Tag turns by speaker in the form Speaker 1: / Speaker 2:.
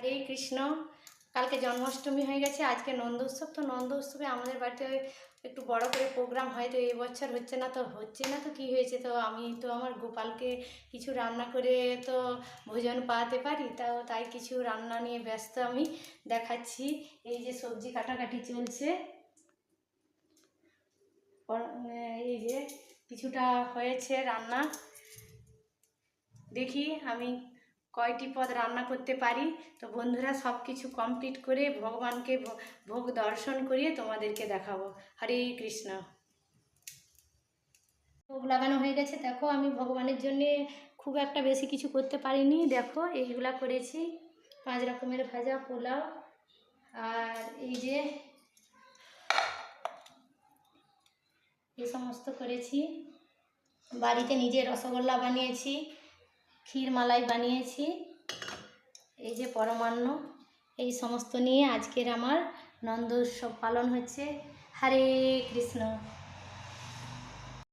Speaker 1: হরে কৃষ্ণ। কালকে জন্মাষ্টমী হয়ে গেছে, আজকে নন্দ উৎসব। তো নন্দ উৎসবে আমাদের বাড়িতে একটু বড় করে প্রোগ্রাম হয়। তো এই বছর হচ্ছে না তো কী হয়েছে, তো আমি তো আমার গোপালকে কিছু রান্না করে তো ভোজন পাওয়াতে পারি, তাই কিছু রান্না নিয়ে ব্যস্ত আমি দেখাচ্ছি। এই যে সবজি কাটাকাটি চলছে, এই যে কিছুটা হয়েছে রান্না। দেখি আমি কয়টি পদ রান্না করতে পারি। তো বন্ধুরা, সব কিছু কমপ্লিট করে ভগবানকে ভোগ দর্শন করিয়ে তোমাদেরকে দেখাবো। হরে কৃষ্ণ। ভোগ লাগানো হয়ে গেছে। দেখো, আমি ভগবানের জন্যে খুব একটা বেশি কিছু করতে পারিনি। দেখো, এইগুলা করেছি, 5 রকমের ভাজা, পোলাও, আর এই যে এই সমস্ত করেছি। বাড়িতে নিজে রসগোল্লা বানিয়েছি, ক্ষীর মালাই বানিয়েছি, এই যে পরমান্ন, এই সমস্ত নিয়ে আজকের আমার নন্দ উৎসব পালন হচ্ছে। হরে কৃষ্ণ।